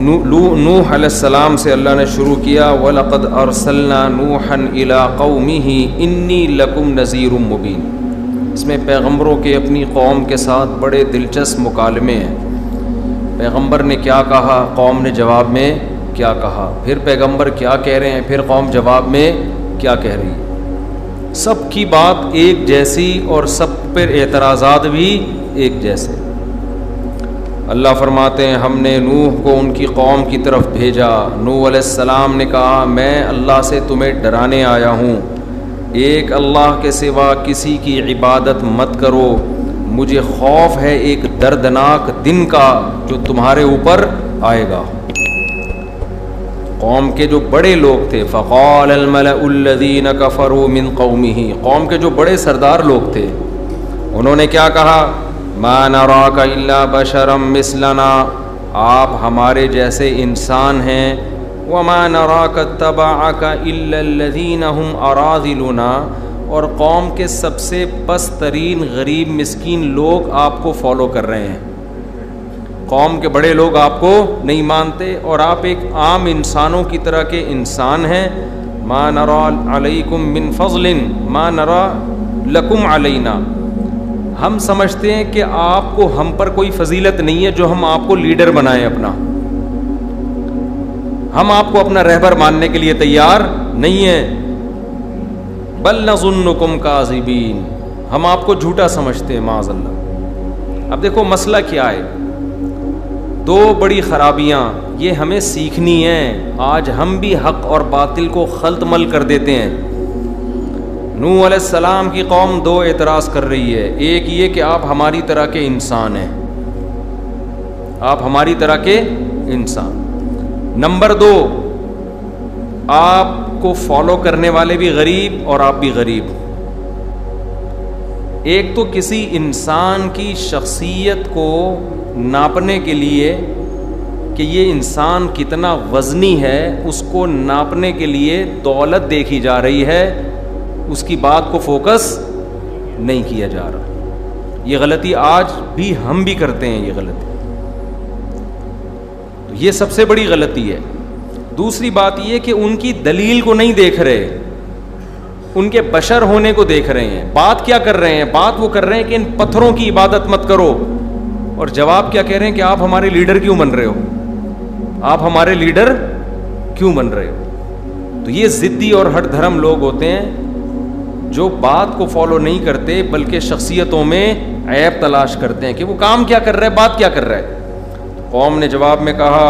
نوح علیہ السلام سے اللہ نے شروع کیا، وَلَقَدْ أَرْسَلْنَا نُوحًا إِلَىٰ قَوْمِهِ إِنِّي لَكُمْ نَذِيرٌ مُّبِينٌ۔ اس میں پیغمبروں کے اپنی قوم کے ساتھ بڑے دلچسپ مکالمے ہیں۔ پیغمبر نے کیا کہا، قوم نے جواب میں کیا کہا، پھر پیغمبر کیا کہہ رہے ہیں، پھر قوم جواب میں کیا کہہ رہی ہے۔ سب کی بات ایک جیسی اور سب پر اعتراضات بھی ایک جیسے۔ اللہ فرماتے ہیں ہم نے نوح کو ان کی قوم کی طرف بھیجا۔ نوح علیہ السلام نے کہا میں اللہ سے تمہیں ڈرانے آیا ہوں، ایک اللہ کے سوا کسی کی عبادت مت کرو، مجھے خوف ہے ایک دردناک دن کا جو تمہارے اوپر آئے گا۔ قوم کے جو بڑے لوگ تھے، فقال الملأ الذین کفروا من قومہ، قوم کے جو بڑے سردار لوگ تھے انہوں نے کیا کہا، ما نراک الا بشرا مثلنا، آپ ہمارے جیسے انسان ہیں، وما نراک اتبعک الا الذین هم اراذلنا، اور قوم کے سب سے پست ترین غریب مسکین لوگ آپ کو فالو کر رہے ہیں۔ قوم کے بڑے لوگ آپ کو نہیں مانتے اور آپ ایک عام انسانوں کی طرح کے انسان ہیں۔ ما نرى علیکم من فضل ما نرى لکم علینا، ہم سمجھتے ہیں کہ آپ کو ہم پر کوئی فضیلت نہیں ہے جو ہم آپ کو لیڈر بنائیں اپنا، ہم آپ کو اپنا رہبر ماننے کے لیے تیار نہیں ہیں۔ بل نظنکم کاذبین، ہم آپ کو جھوٹا سمجھتے ہیں معاذ اللہ۔ اب دیکھو مسئلہ کیا ہے، دو بڑی خرابیاں یہ ہمیں سیکھنی ہیں۔ آج ہم بھی حق اور باطل کو خلط مل کر دیتے ہیں۔ نوح علیہ السلام کی قوم دو اعتراض کر رہی ہے، ایک یہ کہ آپ ہماری طرح کے انسان ہیں، آپ ہماری طرح کے انسان، نمبر دو آپ کو فالو کرنے والے بھی غریب اور آپ بھی غریب۔ ایک تو کسی انسان کی شخصیت کو ناپنے کے لیے کہ یہ انسان کتنا وزنی ہے، اس کو ناپنے کے لیے دولت دیکھی جا رہی ہے، اس کی بات کو فوکس نہیں کیا جا رہا۔ یہ غلطی آج بھی ہم بھی کرتے ہیں، یہ غلطی، تو یہ سب سے بڑی غلطی ہے۔ دوسری بات یہ کہ ان کی دلیل کو نہیں دیکھ رہے، ان کے بشر ہونے کو دیکھ رہے ہیں۔ بات کیا کر رہے ہیں، بات وہ کر رہے ہیں کہ ان پتھروں کی عبادت مت کرو، اور جواب کیا کہہ رہے ہیں کہ آپ ہمارے لیڈر کیوں بن رہے ہو، آپ ہمارے لیڈر کیوں بن رہے ہو۔ تو یہ ضدی اور ہٹ دھرم لوگ ہوتے ہیں جو بات کو فالو نہیں کرتے بلکہ شخصیتوں میں عیب تلاش کرتے ہیں کہ وہ کام کیا کر رہا ہے، بات کیا کر رہا ہے۔ قوم نے جواب میں کہا،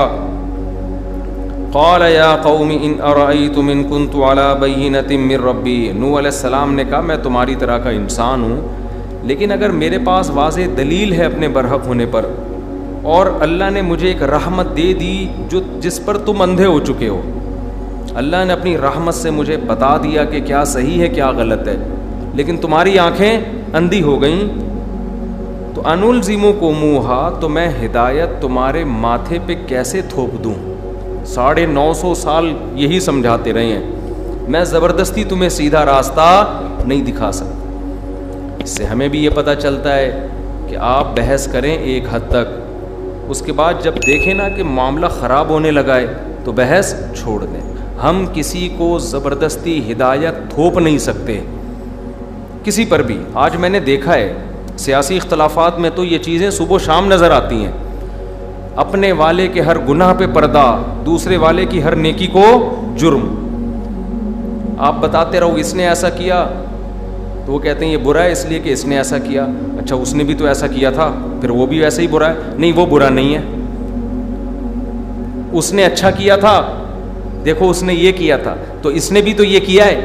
قال یا قوم ان ارأیتم ان کنت علی بینۃ من ربی، نوح علیہ السلام نے کہا میں تمہاری طرح کا انسان ہوں، لیکن اگر میرے پاس واضح دلیل ہے اپنے برحق ہونے پر، اور اللہ نے مجھے ایک رحمت دے دی جس پر تم اندھے ہو چکے ہو، اللہ نے اپنی رحمت سے مجھے بتا دیا کہ کیا صحیح ہے کیا غلط ہے، لیکن تمہاری آنکھیں اندھی ہو گئیں، تو انلزمکموہا، تو میں ہدایت تمہارے ماتھے پہ کیسے تھوپ دوں۔ 950 سال یہی سمجھاتے رہے ہیں، میں زبردستی تمہیں سیدھا راستہ نہیں دکھا سکتا۔ اس سے ہمیں بھی یہ پتہ چلتا ہے کہ آپ بحث کریں ایک حد تک، اس کے بعد جب دیکھیں نا کہ معاملہ خراب ہونے لگا ہے تو بحث چھوڑ دیں۔ ہم کسی کو زبردستی ہدایت تھوپ نہیں سکتے کسی پر بھی۔ آج میں نے دیکھا ہے سیاسی اختلافات میں تو یہ چیزیں صبح و شام نظر آتی ہیں، اپنے والے کے ہر گناہ پہ پردہ، دوسرے والے کی ہر نیکی کو جرم۔ آپ بتاتے رہو اس نے ایسا کیا تو وہ کہتے ہیں یہ برا ہے اس لیے کہ اس نے ایسا کیا، اچھا اس نے بھی تو ایسا کیا تھا پھر وہ بھی ویسا ہی برا ہے، نہیں وہ برا نہیں ہے، اس نے اچھا کیا تھا دیکھو اس نے یہ کیا تھا تو اس نے بھی تو یہ کیا ہے،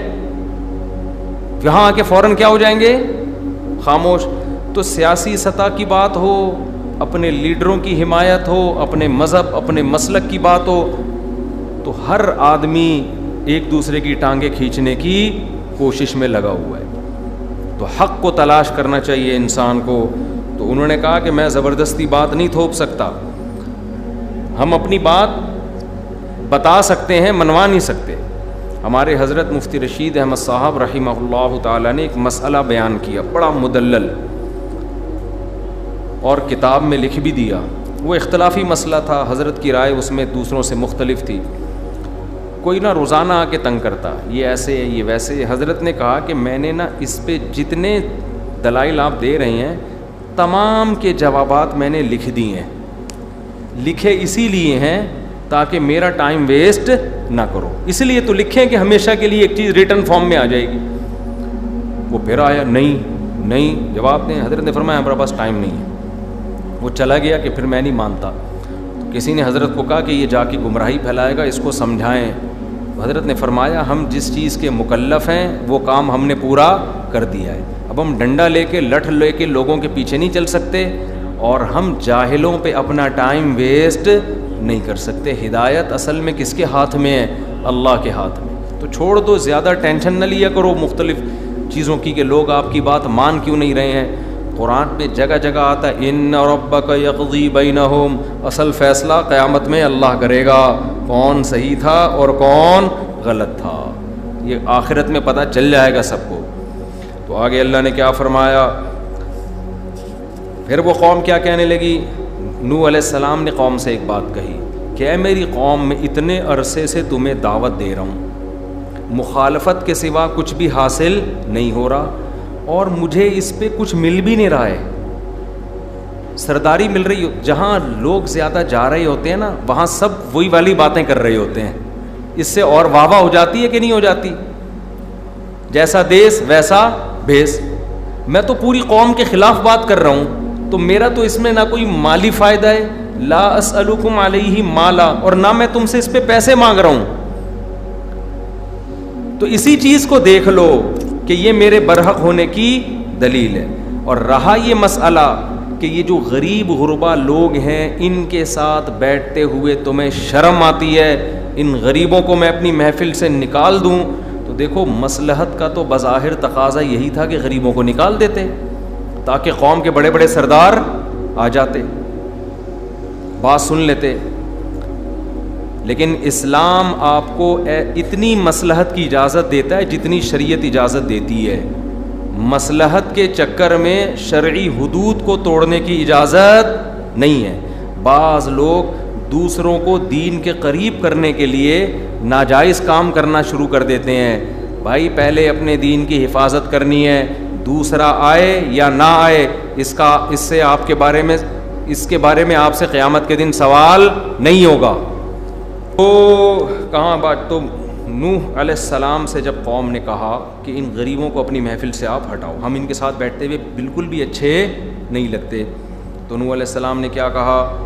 یہاں آ کے فوراً کیا ہو جائیں گے، خاموش۔ تو سیاسی سطح کی بات ہو، اپنے لیڈروں کی حمایت ہو، اپنے مذہب اپنے مسلک کی بات ہو، تو ہر آدمی ایک دوسرے کی ٹانگیں کھینچنے کی کوشش میں لگا ہوا ہے۔ تو حق کو تلاش کرنا چاہیے انسان کو۔ تو انہوں نے کہا کہ میں زبردستی بات نہیں تھوپ سکتا، ہم اپنی بات بتا سکتے ہیں، منوا نہیں سکتے۔ ہمارے حضرت مفتی رشید احمد صاحب رحمہ اللہ تعالیٰ نے ایک مسئلہ بیان کیا بڑا مدلل، اور کتاب میں لکھ بھی دیا، وہ اختلافی مسئلہ تھا, حضرت کی رائے اس میں دوسروں سے مختلف تھی. کوئی نہ روزانہ آ کے تنگ کرتا, یہ ایسے ہے یہ ویسے. حضرت نے کہا کہ میں نے نا اس پہ جتنے دلائل آپ دے رہے ہیں تمام کے جوابات میں نے لکھ دیے ہیں. لکھے اسی لیے ہیں تاکہ میرا ٹائم ویسٹ نہ کرو, اس لیے تو لکھیں کہ ہمیشہ کے لیے ایک چیز ریٹن فارم میں آ جائے گی. وہ پھر آیا, نہیں جواب دیں. حضرت نے فرمایا ہمارے پاس ٹائم نہیں ہے. وہ چلا گیا کہ پھر میں نہیں مانتا. کسی نے حضرت کو کہا کہ یہ جا کے گمراہی پھیلائے گا, اس کو سمجھائیں. حضرت نے فرمایا ہم جس چیز کے مکلف ہیں وہ کام ہم نے پورا کر دیا ہے. اب ہم ڈنڈا لے کے لٹھ لے کے لوگوں کے پیچھے نہیں چل سکتے, اور ہم جاہلوں پہ اپنا ٹائم ویسٹ نہیں کر سکتے. ہدایت اصل میں کس کے ہاتھ میں ہے؟ اللہ کے ہاتھ میں. تو چھوڑ دو, زیادہ ٹینشن نہ لیا کرو مختلف چیزوں کی کہ لوگ آپ کی بات مان کیوں نہیں رہے ہیں. قرآن پہ جگہ جگہ آتا ہے ان ربک یقضی بینہم, اصل فیصلہ قیامت میں اللہ کرے گا کون صحیح تھا اور کون غلط تھا. یہ آخرت میں پتہ چل جائے گا سب کو. تو آگے اللہ نے کیا فرمایا, پھر وہ قوم کیا کہنے لگی. نوح علیہ السلام نے قوم سے ایک بات کہی کہ اے میری قوم, میں اتنے عرصے سے تمہیں دعوت دے رہا ہوں, مخالفت کے سوا کچھ بھی حاصل نہیں ہو رہا, اور مجھے اس پہ کچھ مل بھی نہیں رہا ہے. سرداری مل رہی ہو, جہاں لوگ زیادہ جا رہے ہوتے ہیں نا وہاں سب وہی والی باتیں کر رہے ہوتے ہیں. اس سے اور واہ واہ ہو جاتی ہے کہ نہیں ہو جاتی؟ جیسا دیس ویسا بھیس. میں تو پوری قوم کے خلاف بات کر رہا ہوں, تو میرا تو اس میں نہ کوئی مالی فائدہ ہے, لا اسألکم علیہ مالا, اور نہ میں تم سے اس پہ پیسے مانگ رہا ہوں. تو اسی چیز کو دیکھ لو کہ یہ میرے برحق ہونے کی دلیل ہے. اور رہا یہ مسئلہ کہ یہ جو غریب غربا لوگ ہیں ان کے ساتھ بیٹھتے ہوئے تمہیں شرم آتی ہے, ان غریبوں کو میں اپنی محفل سے نکال دوں, تو دیکھو مصلحت کا تو بظاہر تقاضا یہی تھا کہ غریبوں کو نکال دیتے تاکہ قوم کے بڑے بڑے سردار آ جاتے, بات سن لیتے. لیکن اسلام آپ کو اتنی مصلحت کی اجازت دیتا ہے جتنی شریعت اجازت دیتی ہے. مصلحت کے چکر میں شرعی حدود کو توڑنے کی اجازت نہیں ہے. بعض لوگ دوسروں کو دین کے قریب کرنے کے لیے ناجائز کام کرنا شروع کر دیتے ہیں. بھائی پہلے اپنے دین کی حفاظت کرنی ہے, دوسرا آئے یا نہ آئے اس سے آپ کے بارے میں اس کے بارے میں آپ سے قیامت کے دن سوال نہیں ہوگا. تو کہاں بات, تو نوح علیہ السلام سے جب قوم نے کہا کہ ان غریبوں کو اپنی محفل سے آپ ہٹاؤ, ہم ان کے ساتھ بیٹھتے ہوئے بالکل بھی اچھے نہیں لگتے, تو نوح علیہ السلام نے کیا کہا,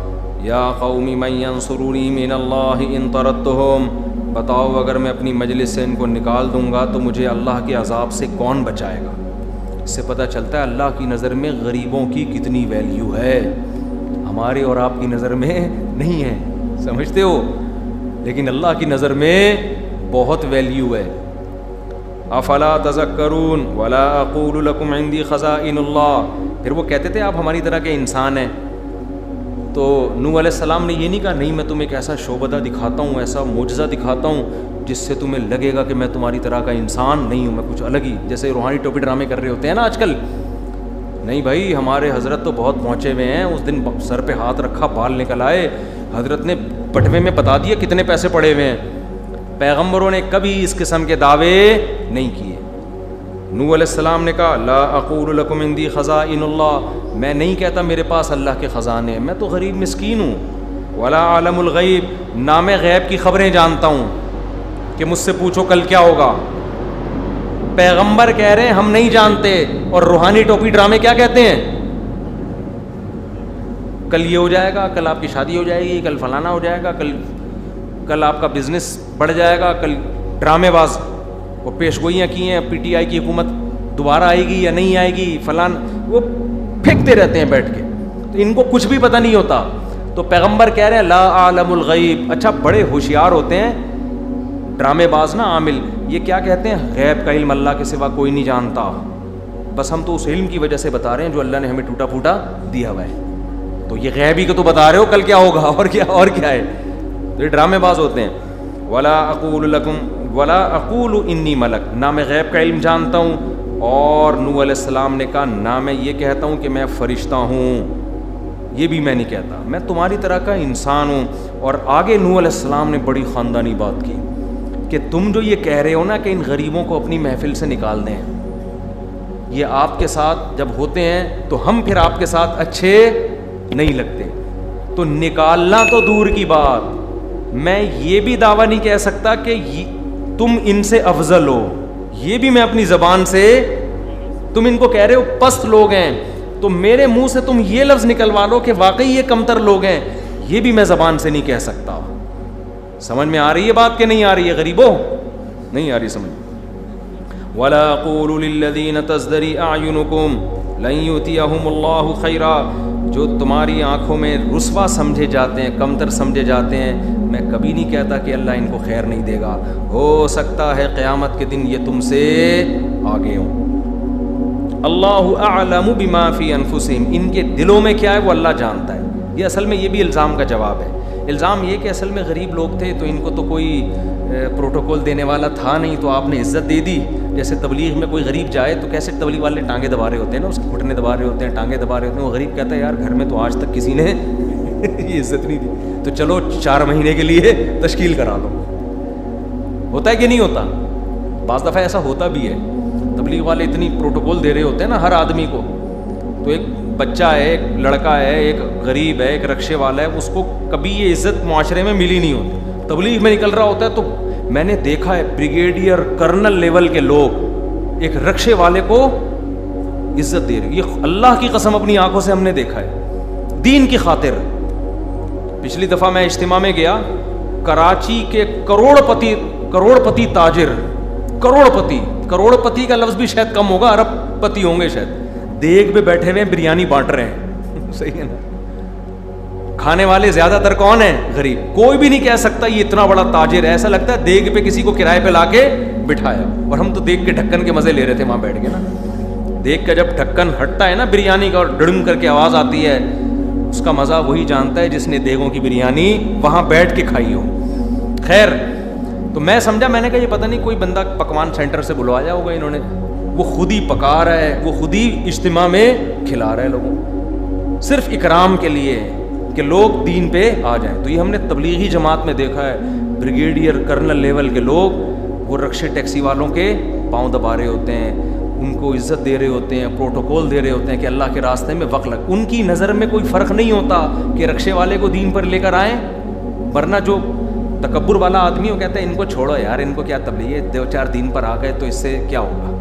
یا قوم من ینصرونی من اللہ ان طردتہم, بتاؤ اگر میں اپنی مجلس سے ان کو نکال دوں گا تو مجھے اللہ کے عذاب سے کون بچائے گا. اس سے پتہ چلتا ہے اللہ کی نظر میں غریبوں کی کتنی ویلیو ہے, ہمارے اور آپ کی نظر میں نہیں ہے, سمجھتے ہو, لیکن اللہ کی نظر میں بہت ویلیو ہے. افلا تذکرون ولا اقول لکم عندی خزائن اللہ, پھر وہ کہتے تھے آپ ہماری طرح کے انسان ہیں. تو نوح علیہ السلام نے یہ نہیں کہا نہیں میں تمہیں ایک ایسا شعبدہ دکھاتا ہوں, ایسا معجزہ دکھاتا ہوں جس سے تمہیں لگے گا کہ میں تمہاری طرح کا انسان نہیں ہوں, میں کچھ الگ ہی, جیسے روحانی ٹوپی ڈرامے کر رہے ہوتے ہیں نا آج کل. نہیں بھائی, ہمارے حضرت تو بہت پہنچے ہوئے ہیں. اس دن سر پہ ہاتھ رکھا, بال نکل آئے, حضرت نے بٹوے میں بتا دیا کتنے پیسے پڑے ہوئے ہیں. پیغمبروں نے کبھی اس قسم کے دعوے نہیں کیے. نوح علیہ السلام نے کہا لا اقول لکم عندی خزائن اللہ, میں نہیں کہتا میرے پاس اللہ کے خزانے ہیں, میں تو غریب مسکین ہوں. ولا عالم الغیب, نہ میں غیب کی خبریں جانتا ہوں کہ مجھ سے پوچھو کل کیا ہوگا. پیغمبر کہہ رہے ہیں ہم نہیں جانتے, اور روحانی ٹوپی ڈرامے کیا کہتے ہیں, کل یہ ہو جائے گا, کل آپ کی شادی ہو جائے گی, کل فلانا ہو جائے گا, کل آپ کا بزنس بڑھ جائے گا, کل ڈرامے باز وہ پیش گوئیاں کی ہیں, پی ٹی آئی کی حکومت دوبارہ آئے گی یا نہیں آئے گی, فلان, وہ پھینکتے رہتے ہیں بیٹھ کے, تو ان کو کچھ بھی پتہ نہیں ہوتا. تو پیغمبر کہہ رہے ہیں لا عالم الغیب. اچھا بڑے ہوشیار ہوتے ہیں ڈرامے باز نا, عامل, یہ کیا کہتے ہیں غیب کا علم اللہ کے سوا کوئی نہیں جانتا, بس ہم تو اس علم کی وجہ سے بتا رہے ہیں جو اللہ نے ہمیں ٹوٹا پھوٹا دیا ہوا ہے. تو یہ غیب ہی کو تو بتا رہے ہو کل کیا ہوگا, اور کیا ہے, تو یہ ڈرامے باز ہوتے ہیں. ولا اقول لکم ولا اقول انی ملک, نہ میں غیب کا علم جانتا ہوں, اور نوح علیہ السلام نے کہا نہ میں یہ کہتا ہوں کہ میں فرشتہ ہوں. یہ بھی میں نہیں کہتا، میں تمہاری طرح کا انسان ہوں. اور آگے نوح علیہ السلام نے بڑی خاندانی بات کی کہ تم جو یہ کہہ رہے ہو نا کہ ان غریبوں کو اپنی محفل سے نکال دیں، یہ آپ کے ساتھ جب ہوتے ہیں تو ہم پھر آپ کے ساتھ اچھے نہیں لگتے، تو نکالنا تو دور کی بات، میں یہ بھی دعویٰ نہیں کہہ سکتا کہ تم ان سے افضل ہو. یہ بھی میں اپنی زبان سے، تم ان کو کہہ رہے ہو پست لوگ ہیں، تو میرے منہ سے تم یہ لفظ نکلوا لو کہ واقعی یہ کمتر لوگ ہیں، یہ بھی میں زبان سے نہیں کہہ سکتا. سمجھ میں آ رہی ہے بات کہ نہیں آ رہی ہے غریبوں؟ نہیں آ رہی سمجھ. وَلَا قُولُوا لِلَّذِينَ تَزْدَرِي أَعْيُنُكُمْ لَن يُؤْتِيَهُمُ اللَّهُ خَيْرًا، جو تمہاری آنکھوں میں رسوا سمجھے جاتے ہیں، کمتر سمجھے جاتے ہیں، میں کبھی نہیں کہتا کہ اللہ ان کو خیر نہیں دے گا. ہو سکتا ہے قیامت کے دن یہ تم سے آگے ہوں. اللہ اعلم بما فی انفسہم، ان کے دلوں میں کیا ہے وہ اللہ جانتا ہے. یہ اصل میں یہ بھی الزام کا جواب ہے. الزام یہ کہ اصل میں غریب لوگ تھے تو ان کو تو کوئی پروٹوکول دینے والا تھا نہیں، تو آپ نے عزت دے دی. جیسے تبلیغ میں کوئی غریب جائے تو کیسے تبلیغ والے ٹانگیں دبا رہے ہوتے ہیں نا، اس کے گھٹنے دبا رہے ہوتے ہیں، ٹانگیں دبا رہے ہوتے ہیں. وہ غریب کہتا ہے یار گھر میں تو آج تک کسی نے یہ عزت نہیں دی، تو چلو 4 مہینے کے لیے تشکیل کرا لو. ہوتا ہے کہ نہیں ہوتا؟ بعض دفعہ ایسا ہوتا بھی ہے. تبلیغ والے اتنی پروٹوکول دے رہے ہوتے ہیں نا ہر آدمی کو، تو ایک بچہ ہے، ایک لڑکا ہے، ایک غریب ہے، ایک رکشے والا ہے، اس کو کبھی یہ عزت معاشرے میں ملی نہیں ہوتی. تبلیغ میں نکل رہا ہوتا ہے تو میں نے دیکھا ہے بریگیڈیئر کرنل لیول کے لوگ ایک رکشے والے کو عزت دے رہے. یہ اللہ کی قسم اپنی آنکھوں سے ہم نے دیکھا ہے دین کی خاطر. پچھلی دفعہ میں اجتماع میں گیا، کراچی کے کروڑ پتی تاجر، کروڑ پتی کا لفظ بھی شاید کم ہوگا، ارب پتی ہوں گے شاید، دیگ پہ بیٹھے ہوئے بریانی بانٹ رہے ہیں. صحیح ہے نا؟ کھانے والے زیادہ تر کون ہیں؟ غریب. کوئی بھی نہیں کہہ سکتا یہ اتنا بڑا تاجر ہے، ایسا لگتا ہے دیگ پہ کسی کو کرائے پہ لا کے بٹھایا. اور ہم تو دیگ کے ڈھکن کے مزے لے رہے تھے وہاں بیٹھ کے نا. دیگ کا جب ڈھکن ہٹتا ہے نا بریانی کا اور ڈڑم کر کے آواز آتی ہے، اس کا مزہ وہی جانتا ہے جس نے دیگوں کی بریانی وہاں بیٹھ کے کھائی ہو. خیر، تو میں سمجھا، میں نے کہا یہ پتہ نہیں کوئی بندہ پکوان سینٹر سے بلوایا ہوگا انہوں نے، وہ خود ہی پکا رہا ہے، وہ خود ہی اجتماع میں کھلا رہا ہے لوگوں کو، صرف اکرام کے لیے کہ لوگ دین پہ آ جائیں. تو یہ ہم نے تبلیغی جماعت میں دیکھا ہے، بریگیڈیئر کرنل لیول کے لوگ وہ رکشے ٹیکسی والوں کے پاؤں دبا رہے ہوتے ہیں، ان کو عزت دے رہے ہوتے ہیں، پروٹوکول دے رہے ہوتے ہیں کہ اللہ کے راستے میں وقت لگ. ان کی نظر میں کوئی فرق نہیں ہوتا کہ رکشے والے کو دین پر لے کر آئیں، ورنہ جو تکبر والا آدمی وہ کہتا ہے ان کو چھوڑو یار، ان کو کیا تبلیغ ہے، 2-4 دین پر آ گئے تو اس سے کیا ہوگا.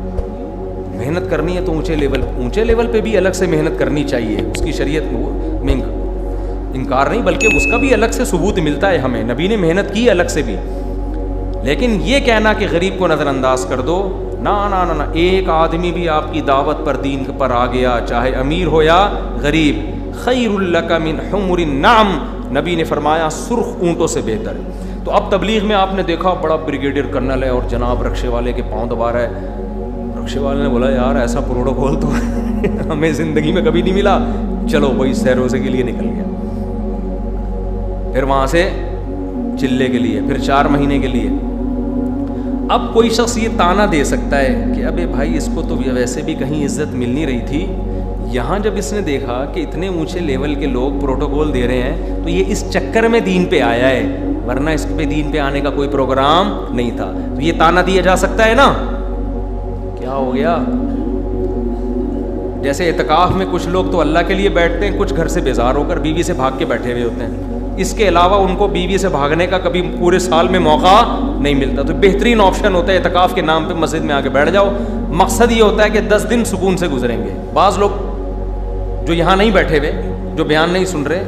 محنت کرنی ہے تو اونچے لیول پہ بھی الگ سے محنت کرنی چاہیے. اس کی شریعت میں انکار نہیں، بلکہ اس کا بھی الگ سے ثبوت ملتا ہے ہمیں، نبی نے محنت کی الگ سے بھی. لیکن یہ کہنا کہ غریب کو نظر انداز کر دو، نہ نہ نہ، ایک آدمی بھی آپ کی دعوت پر دین پر آ گیا، چاہے امیر ہو یا غریب، خیر لک من حمر النعم، نبی نے فرمایا سرخ اونٹوں سے بہتر ہے. تو اب تبلیغ میں آپ نے دیکھا بڑا بریگیڈیئر کرنل ہے اور جناب رکشے والے کے پاؤں دبا رہا ہے. رکشے والے نے بولا یار ایسا پروٹوکول تو ہمیں زندگی میں کبھی نہیں ملا. چلو وہی سیر روزے کے لیے نکل گیا، پھر وہاں سے چلے کے لیے، پھر 4 مہینے کے لیے. اب کوئی شخص یہ تانا دے سکتا ہے کہ ابے بھائی اس کو تو ویسے بھی کہیں عزت مل نہیں رہی تھی، یہاں جب اس نے دیکھا کہ اتنے اونچے لیول کے لوگ پروٹوکول دے رہے ہیں تو یہ اس چکر میں دین پہ آیا ہے، ورنہ اس پہ دین پہ آنے کا کوئی پروگرام نہیں تھا. تو یہ تانا دیا جا سکتا ہے نا. کیا ہو گیا؟ جیسے اعتکاف میں کچھ لوگ تو اللہ کے لیے بیٹھتے ہیں، کچھ گھر سے بیزار ہو کر بیوی سے بھاگ کے بیٹھے ہوئے ہوتے ہیں. اس کے علاوہ ان کو بیوی سے بھاگنے کا کبھی پورے سال میں موقع نہیں ملتا. تو بہترین آپشن ہوتا ہے اعتکاف کے نام پہ مسجد میں آ کے بیٹھ جاؤ. مقصد یہ ہوتا ہے کہ 10 دن سکون سے گزریں گے. بعض لوگ جو یہاں نہیں بیٹھے ہوئے، جو بیان نہیں سن رہے،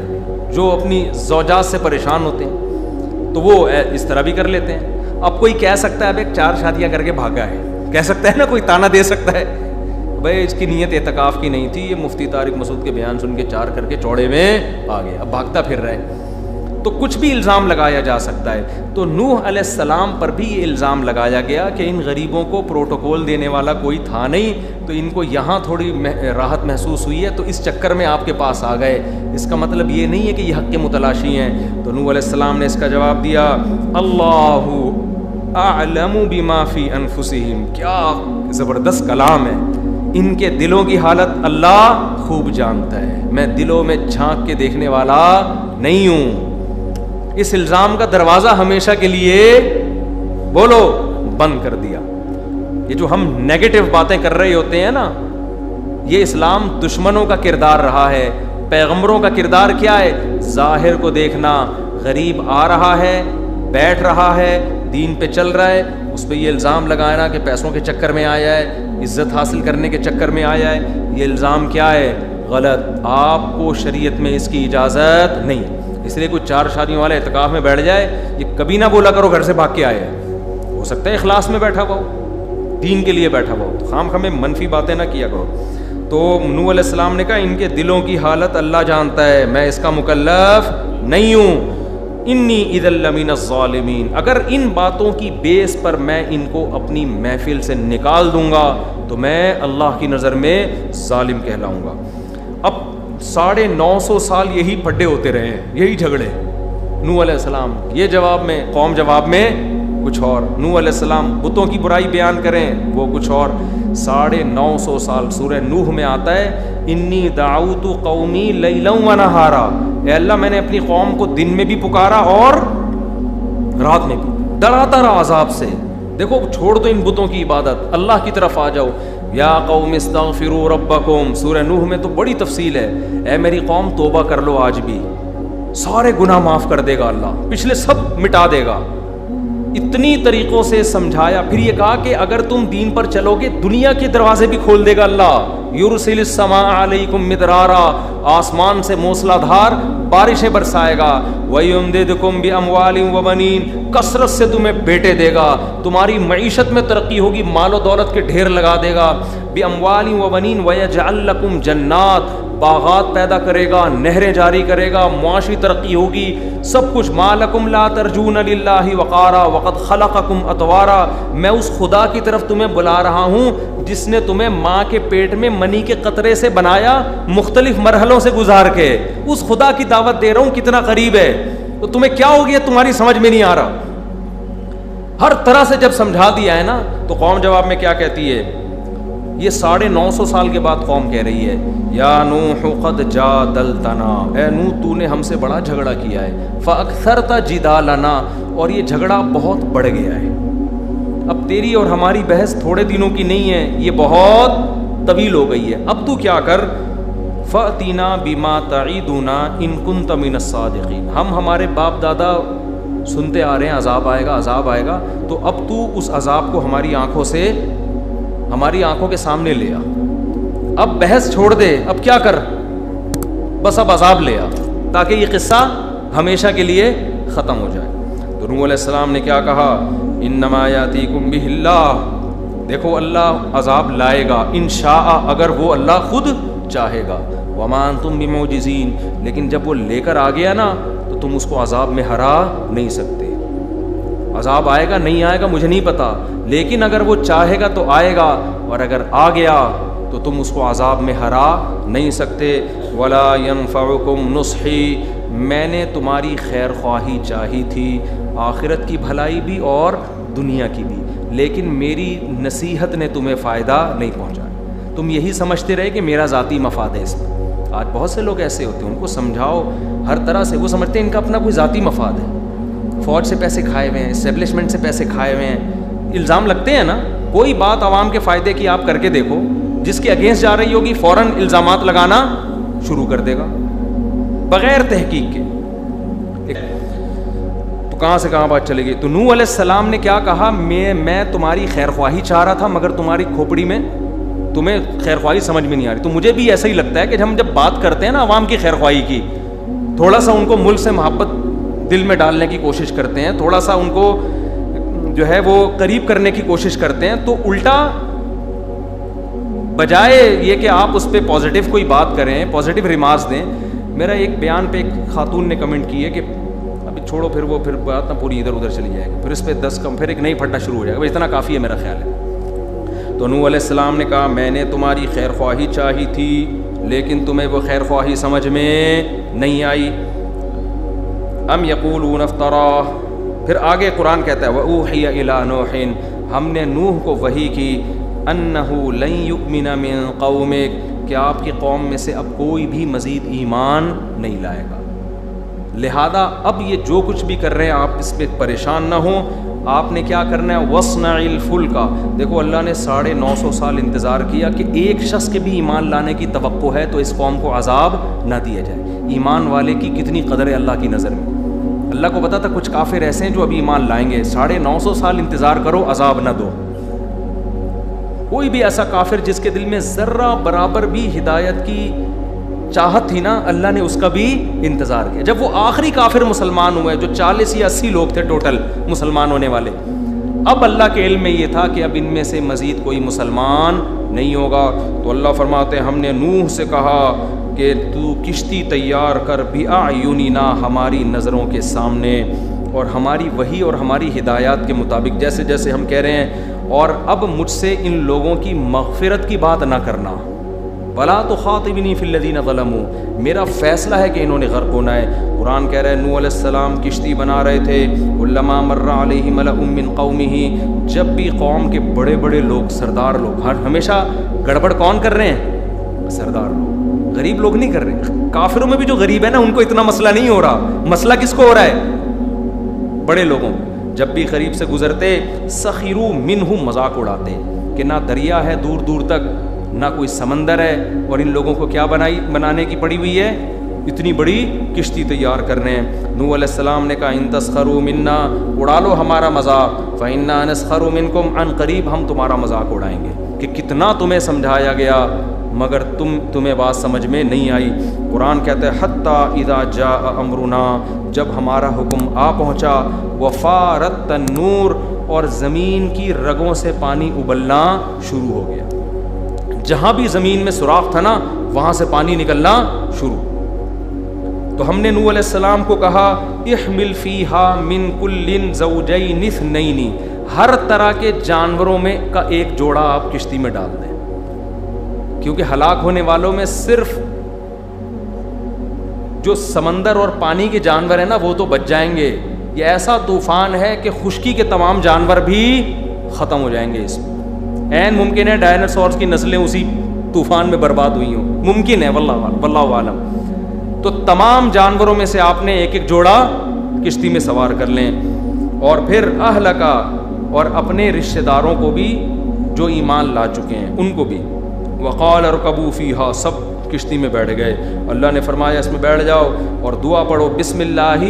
جو اپنی زوجات سے پریشان ہوتے ہیں، تو وہ اس طرح بھی کر لیتے ہیں. اب کوئی کہہ سکتا ہے اب ایک 4 شادیاں کر کے بھاگا ہے، کہہ سکتا ہے نا، کوئی تانا دے سکتا ہے بھائی اس کی نیت اعتکاف کی نہیں تھی، یہ مفتی طارق مسعود کے بیان سن کے 4 کر کے چوڑے میں آ گیا، اب بھاگتا پھر رہا ہے. تو کچھ بھی الزام لگایا جا سکتا ہے. تو نوح علیہ السلام پر بھی یہ الزام لگایا گیا کہ ان غریبوں کو پروٹوکول دینے والا کوئی تھا نہیں، تو ان کو یہاں تھوڑی راحت محسوس ہوئی ہے تو اس چکر میں آپ کے پاس آ گئے. اس کا مطلب یہ نہیں ہے کہ یہ حق کے متلاشی ہیں. تو نوح علیہ السلام نے اس کا جواب دیا، اللہ اعلم بما فی انفسہم. کیا زبردست کلام ہے. ان کے دلوں کی حالت اللہ خوب جانتا ہے، میں دلوں میں جھانک کے دیکھنے والا نہیں ہوں۔ اس الزام کا دروازہ ہمیشہ کے لیے بولو بند کر دیا۔ یہ جو ہم نیگیٹو باتیں کر رہے ہوتے ہیں نا، یہ اسلام دشمنوں کا کردار رہا ہے۔ پیغمبروں کا کردار کیا ہے؟ ظاہر کو دیکھنا، غریب آ رہا ہے، بیٹھ رہا ہے، دین پہ چل رہا ہے، اس پہ یہ الزام لگانا کہ پیسوں کے چکر میں آیا ہے، عزت حاصل کرنے کے چکر میں آیا ہے، یہ الزام کیا ہے؟ غلط۔ آپ کو شریعت میں اس کی اجازت نہیں، اس لیے کوئی 4 شادیوں والے اعتکاف میں بیٹھ جائے، یہ کبھی نہ بولا کرو گھر سے بھاگ کے آئے ہیں، ہو سکتا ہے اخلاص میں بیٹھا ہوا ہو، دین کے لیے بیٹھا ہوا ہو، خام خامے منفی باتیں نہ کیا کرو۔ تو نوح علیہ السلام نے کہا ان کے دلوں کی حالت اللہ جانتا ہے، میں اس کا مکلف نہیں ہوں۔ انی اذا لمن الظالمین، اگر ان باتوں کی بیس پر میں ان کو اپنی محفل سے نکال دوں گا تو میں اللہ کی نظر میں ظالم کہلاؤں گا۔ اب 950 سال یہی پھڈے ہوتے رہے ہیں، یہی جھگڑے۔ نوح علیہ السلام یہ جواب میں، قوم جواب میں کچھ اور، نوح علیہ السلام بتوں کی برائی بیان کریں وہ کچھ اور۔ 950 سال سورہ نوح میں آتا ہے انی دعوت قومی لیلا و نہارا، اے اللہ میں نے اپنی قوم کو دن میں بھی پکارا اور رات میں بھی، ڈراتا رہا عذاب سے۔ دیکھو چھوڑ دو ان بتوں کی عبادت، اللہ کی طرف آ جاؤ۔ یا قوم استغفروا ربکم، سورہ نوح میں تو بڑی تفصیل ہے، اے میری قوم توبہ کر لو، آج بھی سارے گناہ معاف کر دے گا اللہ، پچھلے سب مٹا دے گا۔ اتنی طریقوں سے سمجھایا، پھر یہ کہا کہ اگر تم دین پر چلو گے دنیا کے دروازے بھی کھول دے گا اللہ۔ یرسل السماء علیکم مدرارا، آسمان سے موسلا دھار بارشیں برسائے گا۔ وَيُمْدِدْكُمْ بِأَمْوَالٍ وَبَنِينَ، کثرت سے تمہیں بیٹے دے گا، تمہاری معیشت میں ترقی ہوگی، مال و دولت کے ڈھیر لگا دے گا۔ بِأَمْوَالٍ وَبَنِينَ وَيَجْعَلْ لَكُمْ جَنَّاتٍ، باغات پیدا کرے گا، نہریں جاری کرے گا، معاشی ترقی ہوگی، سب کچھ۔ مَا لَكُمْ لَا تَرْجُونَ لِلَّهِ وَقَارًا وَقَدْ خَلَقَكُمْ أَطْوَارًا، میں اس خدا کی طرف تمہیں بلا رہا ہوں جس نے تمہیں ماں کے پیٹ میں منی کے قطرے سے بنایا، مختلف مرحلوں سے گزار کے، اس خدا کی دعوت دے رہا ہوں، کتنا قریب ہے۔ تو تمہیں کیا ہو گیا، تمہاری سمجھ میں نہیں آ رہا۔ ہر طرح سے جب سمجھا دیا ہے نا، تو قوم جواب میں کیا کہتی ہے؟ یہ 950 سال کے بعد قوم کہہ رہی ہے یا نوح قد جادلتنا، اے نوح تو نے ہم سے بڑا جھگڑا کیا ہے، فاکثرت جدالنا، اور یہ جھگڑا بہت بڑھ گیا ہے، اب تیری اور ہماری بحث تھوڑے دنوں کی نہیں ہے، یہ بہت طویل ہو گئی ہے، اب تو کیا کر، فأتنا بما تعیدنا ان کنت من الصادقین، ہم ہمارے باپ دادا سنتے آ رہے ہیں عذاب آئے گا عذاب آئے گا، تو اب تو اس عذاب کو ہماری آنکھوں کے سامنے لے آ، اب بحث چھوڑ دے، اب کیا کر، بس اب عذاب لے آ، تاکہ یہ قصہ ہمیشہ کے لیے ختم ہو جائے۔ تو نوح علیہ السلام نے کیا کہا؟ انما یاتیکم بہ اللہ، دیکھو اللہ عذاب لائے گا انشاء، اگر وہ اللہ خود چاہے گا، وما انتم بمعجزین، لیکن جب وہ لے کر آ گیا نا تو تم اس کو عذاب میں ہرا نہیں سکتے۔ عذاب آئے گا نہیں آئے گا مجھے نہیں پتا، لیکن اگر وہ چاہے گا تو آئے گا، اور اگر آ گیا تو تم اس کو عذاب میں ہرا نہیں سکتے۔ ولا ينفعکم نصحی، میں نے تمہاری خیر خواہی چاہی تھی، آخرت کی بھلائی بھی اور دنیا کی بھی، لیکن میری نصیحت نے تمہیں فائدہ نہیں پہنچایا، تم یہی سمجھتے رہے کہ میرا ذاتی مفاد ہے اس میں۔ آج بہت سے لوگ ایسے ہوتے ہیں، ان کو سمجھاؤ ہر طرح سے، وہ سمجھتے ہیں ان کا اپنا کوئی ذاتی مفاد ہے، فوج سے پیسے کھائے ہوئے ہیں، اسٹیبلشمنٹ سے پیسے کھائے ہوئے ہیں، الزام لگتے ہیں نا، کوئی بات عوام کے فائدے کی آپ کر کے دیکھو، جس کے اگینسٹ جا رہی ہوگی فوراً الزامات لگانا شروع کر دے گا بغیر تحقیق کے۔ تو کہاں سے کہاں بات چلے گی؟ تو نوح علیہ السلام نے کیا کہا؟ میں تمہاری خیر خواہی چاہ رہا تھا، مگر تمہاری کھوپڑی میں تمہیں خیر خواہی سمجھ میں نہیں آ رہی۔ تو مجھے بھی ایسا ہی لگتا ہے کہ ہم جب بات کرتے ہیں نا عوام کی خیر خواہی کی، تھوڑا سا ان کو ملک سے محبت دل میں ڈالنے کی کوشش کرتے ہیں، تھوڑا سا ان کو جو ہے وہ قریب کرنے کی کوشش کرتے ہیں، تو الٹا بجائے یہ کہ آپ اس پہ پازیٹیو کوئی بات کریں، پازیٹیو ریمارکس دیں۔ میرا ایک بیان پہ ایک خاتون نے کمنٹ کی ہے کہ ابھی چھوڑو، پھر بات نہ پوری ادھر ادھر چلی جائے گی، پھر اس پہ 10 کم، پھر ایک نئی پھٹنا شروع ہو جائے گا، اتنا کافی ہے میرا خیال ہے۔ تو نوح علیہ السلام نے کہا میں نے تمہاری خیر خواہی چاہی تھی، لیکن تمہیں وہ خیر خواہی سمجھ میں نہیں آئی۔ ام یقولون افترا، پھر آگے قرآن کہتا ہے وَأُوحِيَ إِلَىٰ نُوحٍ، ہم نے نوح کو وحی کی انہو لن یؤمن من قومک، کہ آپ کی قوم میں سے اب کوئی بھی مزید ایمان نہیں لائے گا. لہذا اب یہ جو کچھ بھی کر رہے ہیں آپ اس پہ پریشان نہ ہوں. آپ نے کیا کرنا ہے؟ وَاصْنَعِ الْفُلْكَ. دیکھو اللہ نے 950 سال انتظار کیا کہ ایک شخص کے بھی ایمان لانے کی توقع ہے تو اس قوم کو عذاب نہ دیا جائے. ایمان والے کی کتنی قدر ہے اللہ کی نظر میں. اللہ کو پتا تھا کچھ کافر ایسے ہیں جو ابھی ایمان لائیں گے. 950 سال انتظار کرو، عذاب نہ دو. کوئی بھی ایسا کافر جس کے دل میں ذرہ برابر بھی ہدایت کی چاہت تھی نا، اللہ نے اس کا بھی انتظار کیا. جب وہ آخری کافر مسلمان ہوئے جو 40 یا 80 لوگ تھے ٹوٹل مسلمان ہونے والے، اب اللہ کے علم میں یہ تھا کہ اب ان میں سے مزید کوئی مسلمان نہیں ہوگا. تو اللہ فرماتے ہیں ہم نے نوح سے کہا کہ تو کشتی تیار کر بِأَعْيُنِنَا، ہماری نظروں کے سامنے، اور ہماری وحی اور ہماری ہدایات کے مطابق جیسے جیسے ہم کہہ رہے ہیں. اور اب مجھ سے ان لوگوں کی مغفرت کی بات نہ کرنا. وَلَا تُخَاطِبْنِي فِي الَّذِينَ ظَلَمُوا، میرا فیصلہ ہے کہ انہوں نے غرق ہونا ہے. قرآن کہہ رہا ہے نوح علیہ السلام کشتی بنا رہے تھے. كُلَّمَا مَرَّ عَلَيْهِ مَلَأٌ مِّن قَوْمِهِ، جب بھی قوم کے بڑے بڑے لوگ، سردار لوگ، ہمیشہ گڑبڑ کون کر رہے ہیں؟ سردار لوگ، غریب لوگ نہیں کر رہے. کافروں میں بھی جو غریب ہے نا ان کو اتنا مسئلہ نہیں ہو رہا. مسئلہ کس کو ہو رہا ہے؟ بڑے لوگوں. جب بھی قریب سے گزرتے سخروا منہ، مذاق اڑاتے کہ نہ دریا ہے دور دور تک نہ کوئی سمندر ہے، اور ان لوگوں کو کیا بنانے کی پڑی ہوئی ہے؟ اتنی بڑی کشتی تیار کرنے ہیں. نوح علیہ السلام نے کہا ان تسخروا منا، اڑا لو ہمارا مذاق، فإنا نسخر منکم، عن قریب ہم تمہارا مذاق اڑائیں گے. کہ کتنا تمہیں سمجھایا گیا مگر تمہیں بات سمجھ میں نہیں آئی. قرآن کہتا ہے حتی اذا جاء امرنا، جب ہمارا حکم آ پہنچا، وفارت النور، اور زمین کی رگوں سے پانی ابلنا شروع ہو گیا. جہاں بھی زمین میں سوراخ تھا نا وہاں سے پانی نکلنا شروع. تو ہم نے نوح علیہ السلام کو کہا احمل فیہا من کل زوجین اثنین، ہر طرح کے جانوروں میں کا ایک جوڑا آپ کشتی میں ڈال دیں، کیونکہ ہلاک ہونے والوں میں صرف جو سمندر اور پانی کے جانور ہیں نا وہ تو بچ جائیں گے. یہ ایسا طوفان ہے کہ خشکی کے تمام جانور بھی ختم ہو جائیں گے. اس میں عین ممکن ہے ڈائناسورس کی نسلیں اسی طوفان میں برباد ہوئی ہوں، ممکن ہے، واللہ عالم. تو تمام جانوروں میں سے آپ نے ایک ایک جوڑا کشتی میں سوار کر لیں. اور پھر اہلکا، اور اپنے رشتہ داروں کو بھی جو ایمان لا چکے ہیں ان کو بھی. وقال ارکبوا فیہا، سب کشتی میں بیٹھ گئے. اللہ نے فرمایا اس میں بیٹھ جاؤ اور دعا پڑھو بسم اللہ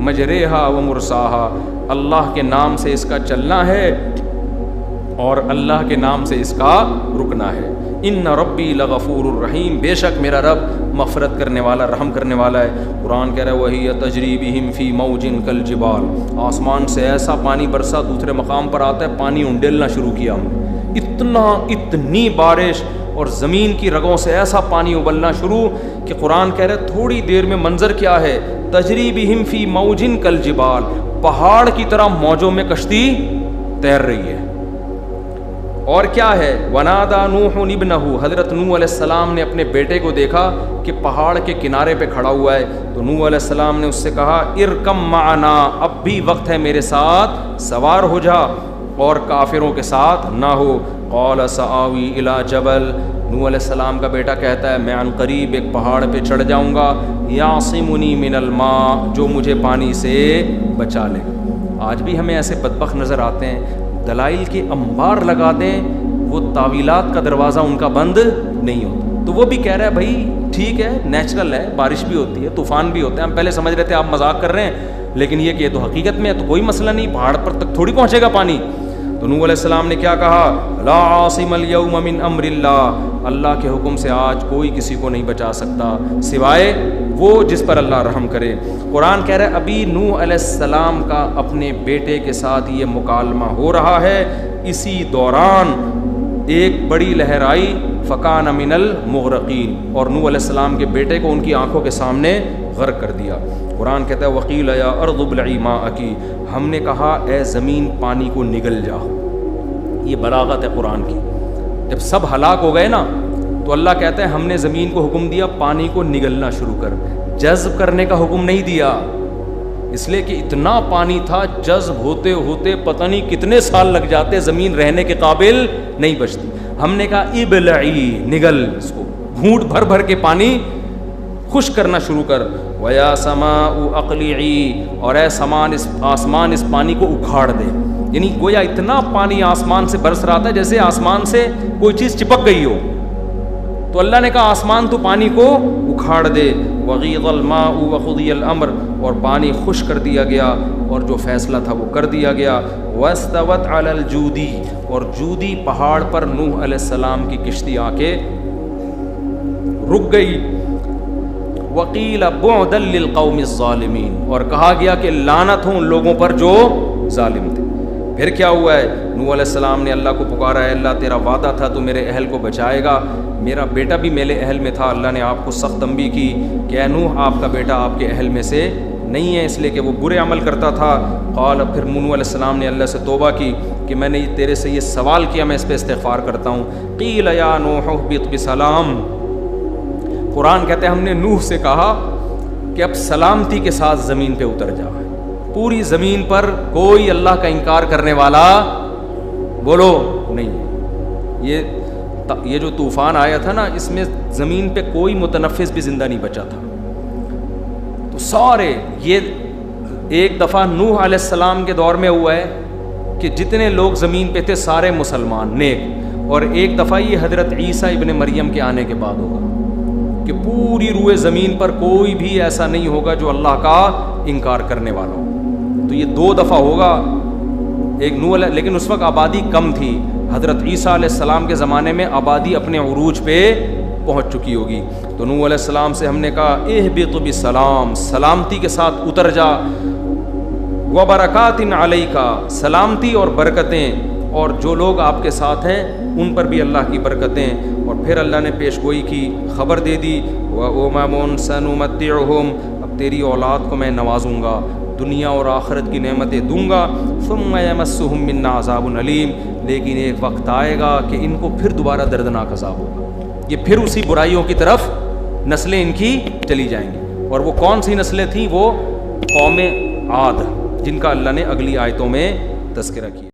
مجریہا و مرساہا، اللہ کے نام سے اس کا چلنا ہے اور اللہ کے نام سے اس کا رکنا ہے. ان ربی لغفور الرحیم، بے شک میرا رب مغفرت کرنے والا رحم کرنے والا ہے. قرآن کہہ رہا ہے وہی تجری بہم فی موج کالجبال، آسمان سے ایسا پانی برسا، دوسرے مقام پر آتا ہے پانی انڈیلنا شروع کیا ہم نے. اتنی بارش اور زمین کی رگوں سے ایسا پانی ابلنا شروع کہ قرآن کہہ رہا ہے تھوڑی دیر میں منظر کیا ہے؟ تجری بہم فی موج کالجبال، پہاڑ کی طرح موجوں میں کشتی تیر رہی ہے. اور کیا ہے؟ ونادا نوح ابنہ، حضرت نوح علیہ السلام نے اپنے بیٹے کو دیکھا کہ پہاڑ کے کنارے پہ کھڑا ہوا ہے. تو نوح علیہ السلام نے اس سے کہا ارکم معنا، اب بھی وقت ہے میرے ساتھ سوار ہو جا اور کافروں کے ساتھ نہ ہو. قال سآوی الی جبل، نوح علیہ السلام کا بیٹا کہتا ہے میں عن قریب ایک پہاڑ پہ چڑھ جاؤں گا، یعصمنی من الماء، جو مجھے پانی سے بچا لے. آج بھی ہمیں ایسے بدبخت نظر آتے ہیں، دلائل کے انبار لگا دیں، وہ تعویلات کا دروازہ ان کا بند نہیں ہوتا. تو وہ بھی کہہ رہا ہے بھائی ٹھیک ہے، نیچرل ہے، بارش بھی ہوتی ہے، طوفان بھی ہوتے ہیں. ہم پہلے سمجھ رہے تھے آپ مذاق کر رہے ہیں، لیکن یہ کہ یہ تو حقیقت میں ہے، تو کوئی مسئلہ نہیں، پہاڑ پر تک تھوڑی پہنچے گا پانی. تو نوح علیہ السلام نے کیا کہا؟ لا عاصم اليوم من امر اللہ، اللہ کے حکم سے آج کوئی کسی کو نہیں بچا سکتا سوائے وہ جس پر اللہ رحم کرے. قرآن کہہ رہا ہے ابھی نوح علیہ السلام کا اپنے بیٹے کے ساتھ یہ مکالمہ ہو رہا ہے، اسی دوران ایک بڑی لہر آئی، فکان من المغرقین، اور نوح علیہ السلام کے بیٹے کو ان کی آنکھوں کے سامنے غرق کر دیا. قرآن کہتا ہے وقیل یا ارض ابلعی ماءکی، ہم نے کہا اے زمین پانی کو نگل جا. یہ بلاغت ہے قرآن کی. جب سب ہلاک ہو گئے نا تو اللہ کہتا ہے ہم نے زمین کو حکم دیا پانی کو نگلنا شروع کر، جذب کرنے کا حکم نہیں دیا. اس لیے کہ اتنا پانی تھا جذب ہوتے ہوتے پتہ نہیں کتنے سال لگ جاتے، زمین رہنے کے قابل نہیں بچتی. ہم نے کہا ابلعی، نگل اس کو، گھونٹ بھر بھر کے پانی خشک کرنا شروع کر. ویا سماء اقلعی، اور اے آسمان اس پانی کو اکھاڑ دے. یعنی گویا اتنا پانی آسمان سے برس رہا تھا جیسے آسمان سے کوئی چیز چپک گئی ہو. تو اللہ نے کہا آسمان تو پانی کو اکھاڑ دے. وغیض الماء وقضی الامر، اور پانی خشک کر دیا گیا اور جو فیصلہ تھا وہ کر دیا گیا. واستوت علی الجودی، اور جودی پہاڑ پر نوح علیہ السلام کی کشتی آ کے رک گئی. وقیل بعدا للقوم الظالمین، اور کہا گیا کہ لعنت ہو ان لوگوں پر جو ظالم تھے. پھر کیا ہوا ہے؟ نوح علیہ السلام نے اللہ کو پکارا، ہے اللہ تیرا وعدہ تھا تو میرے اہل کو بچائے گا، میرا بیٹا بھی میرے اہل میں تھا. اللہ نے آپ کو سخت تنبیہ کی کہ اے نوح آپ کا بیٹا آپ کے اہل میں سے نہیں ہے، اس لیے کہ وہ برے عمل کرتا تھا. قال، پھر نوح علیہ السلام نے اللہ سے توبہ کی کہ میں نے تیرے سے یہ سوال کیا، میں اس پہ استغفار کرتا ہوں. قیل یا نوح اہبط بسلام، قرآن کہتے ہیں ہم نے نوح سے کہا کہ اب سلامتی کے ساتھ زمین پہ اتر جا. پوری زمین پر کوئی اللہ کا انکار کرنے والا بولو نہیں. یہ جو طوفان آیا تھا نا، اس میں زمین پہ کوئی متنفس بھی زندہ نہیں بچا تھا. تو سارے، یہ ایک دفعہ نوح علیہ السلام کے دور میں ہوا ہے کہ جتنے لوگ زمین پہ تھے سارے مسلمان نیک، اور ایک دفعہ یہ حضرت عیسیٰ ابن مریم کے آنے کے بعد ہوگا کہ پوری روئے زمین پر کوئی بھی ایسا نہیں ہوگا جو اللہ کا انکار کرنے والا ہو. تو یہ 2 دفعہ ہوگا. ایک نوح، لیکن اس وقت آبادی کم تھی. حضرت عیسیٰ علیہ السلام کے زمانے میں آبادی اپنے عروج پہ پہنچ چکی ہوگی. تو نوح علیہ السلام سے ہم نے کہا اہبط بسلام، سلامتی کے ساتھ اتر جا. وبرکات علیک، سلامتی اور برکتیں، اور جو لوگ آپ کے ساتھ ہیں ان پر بھی اللہ کی برکتیں. اور پھر اللہ نے پیش گوئی کی، خبر دے دی وَأُمَمٌ سَنُمَتِّعُهُمْ، اب تیری اولاد کو میں نوازوں گا، دنیا اور آخرت کی نعمتیں دوں گا. ثُمَّ يَمَسُّهُم مِّنَّا عَذَابٌ أَلِيمٌ، لیکن ایک وقت آئے گا کہ ان کو پھر دوبارہ دردناک عذاب ہوگا. یہ پھر اسی برائیوں کی طرف نسلیں ان کی چلی جائیں گی. اور وہ کون سی نسلیں تھیں؟ وہ قوم عاد، جن کا اللہ نے اگلی آیتوں میں تذکرہ کیا.